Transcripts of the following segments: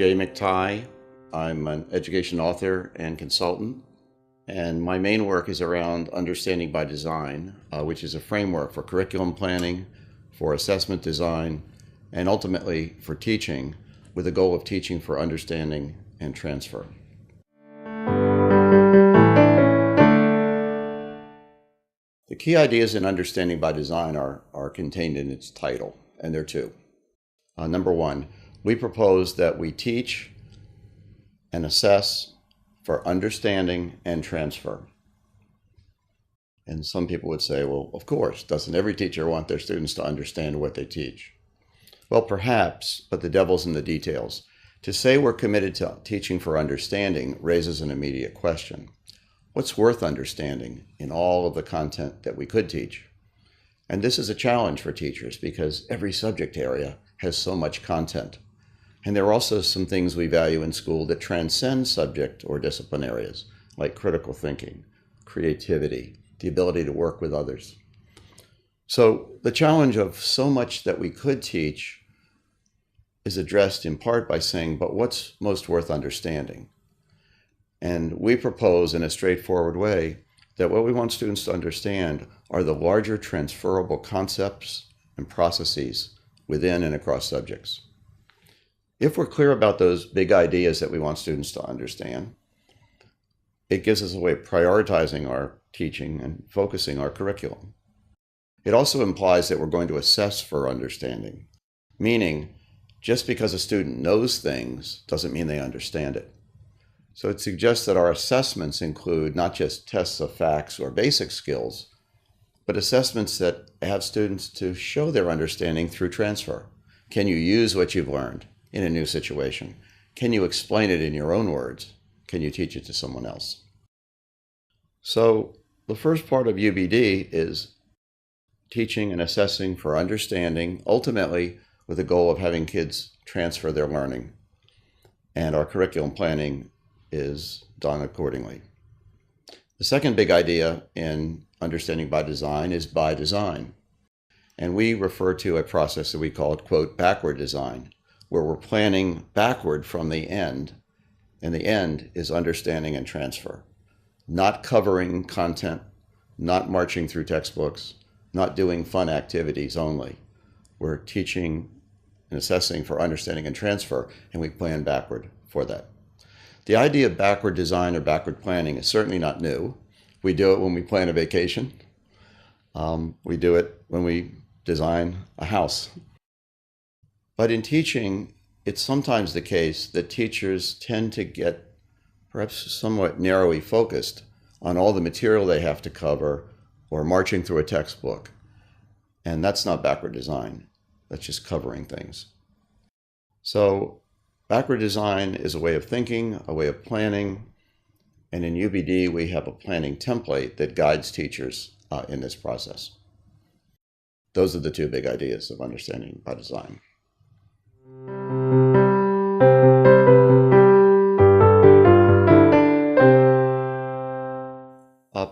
Jay McTighe. I'm an education author and consultant, and my main work is around Understanding by Design, which is a framework for curriculum planning, for assessment design, and ultimately for teaching, with the goal of teaching for understanding and transfer. The key ideas in Understanding by Design are contained in its title, and there are two. Number one, we propose that we teach and assess for understanding and transfer. And some people would say, well, of course, doesn't every teacher want their students to understand what they teach? Well, perhaps, but the devil's in the details. To say we're committed to teaching for understanding raises an immediate question. What's worth understanding in all of the content that we could teach? And this is a challenge for teachers because every subject area has so much content. And there are also some things we value in school that transcend subject or discipline areas, like critical thinking, creativity, the ability to work with others. So the challenge of so much that we could teach is addressed in part by saying, but what's most worth understanding? And we propose in a straightforward way that what we want students to understand are the larger transferable concepts and processes within and across subjects. If we're clear about those big ideas that we want students to understand, it gives us a way of prioritizing our teaching and focusing our curriculum. It also implies that we're going to assess for understanding, meaning just because a student knows things doesn't mean they understand it. So it suggests that our assessments include not just tests of facts or basic skills, but assessments that have students to show their understanding through transfer. Can you use what you've learned in a new situation? Can you explain it in your own words? Can you teach it to someone else? So the first part of UBD is teaching and assessing for understanding, ultimately with the goal of having kids transfer their learning. And our curriculum planning is done accordingly. The second big idea in Understanding by Design is by design. And we refer to a process that we call, quote, backward design, where we're planning backward from the end, and the end is understanding and transfer. Not covering content, not marching through textbooks, not doing fun activities only. We're teaching and assessing for understanding and transfer, and we plan backward for that. The idea of backward design or backward planning is certainly not new. We do it when we plan a vacation. We do it when we design a house. But in teaching, it's sometimes the case that teachers tend to get perhaps somewhat narrowly focused on all the material they have to cover or marching through a textbook. And that's not backward design. That's just covering things. So backward design is a way of thinking, a way of planning. And in UBD, we have a planning template that guides teachers in this process. Those are the two big ideas of Understanding by Design.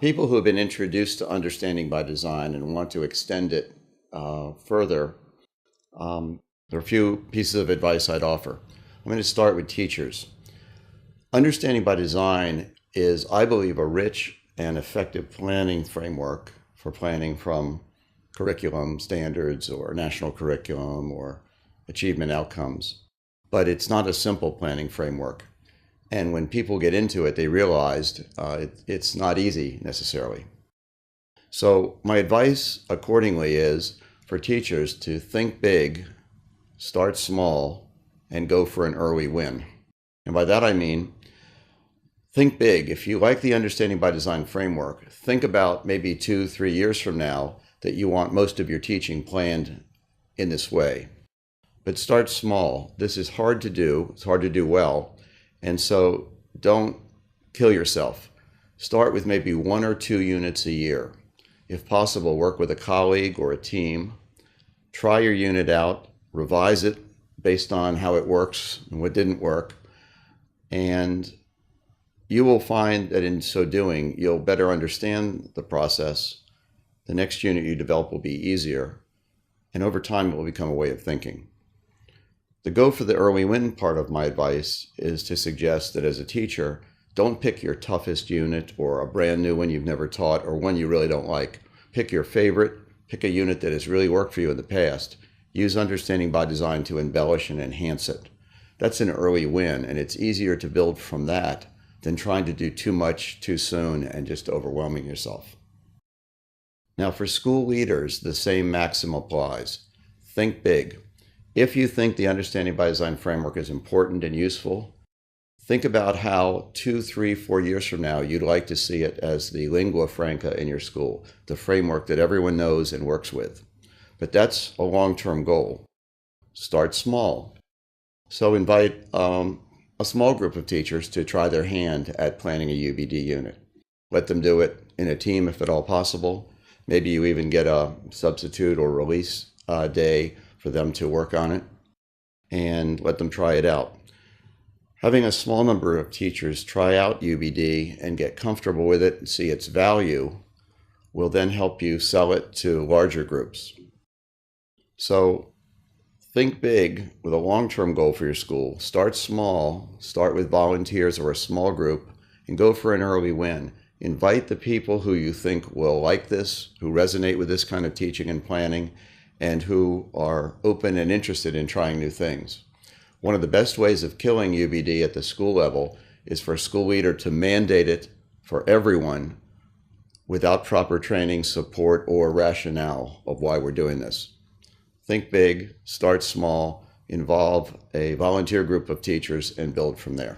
People who have been introduced to Understanding by Design and want to extend it further, there are a few pieces of advice I'd offer. I'm going to start with teachers. Understanding by Design is, I believe, a rich and effective planning framework for planning from curriculum standards or national curriculum or achievement outcomes. But it's not a simple planning framework. And when people get into it, they realized it's not easy necessarily. So my advice accordingly is for teachers to think big, start small, and go for an early win. And by that I mean, think big. If you like the Understanding by Design framework, think about maybe 2-3 years from now that you want most of your teaching planned in this way. But start small. This is hard to do. It's hard to do well. And so don't kill yourself. Start with maybe 1 or 2 units a year. If possible, work with a colleague or a team. Try your unit out, revise it based on how it works and what didn't work. And you will find that in so doing, you'll better understand the process. The next unit you develop will be easier. And over time, it will become a way of thinking. The go for the early win part of my advice is to suggest that as a teacher, don't pick your toughest unit or a brand new one you've never taught or one you really don't like. Pick your favorite, pick a unit that has really worked for you in the past. Use Understanding by Design to embellish and enhance it. That's an early win, and it's easier to build from that than trying to do too much too soon and just overwhelming yourself. Now, for school leaders, the same maxim applies. Think big. If you think the Understanding by Design framework is important and useful, think about how 2, 3, 4 years from now you'd like to see it as the lingua franca in your school, the framework that everyone knows and works with. But that's a long-term goal. Start small. So invite a small group of teachers to try their hand at planning a UBD unit. Let them do it in a team if at all possible. Maybe you even get a substitute or release day for them to work on it and let them try it out. Having a small number of teachers try out UBD and get comfortable with it and see its value will then help you sell it to larger groups. So think big with a long-term goal for your school. Start small, start with volunteers or a small group, and go for an early win. Invite the people who you think will like this, who resonate with this kind of teaching and planning, and who are open and interested in trying new things. One of the best ways of killing UBD at the school level is for a school leader to mandate it for everyone without proper training, support, or rationale of why we're doing this. Think big, start small, involve a volunteer group of teachers, and build from there.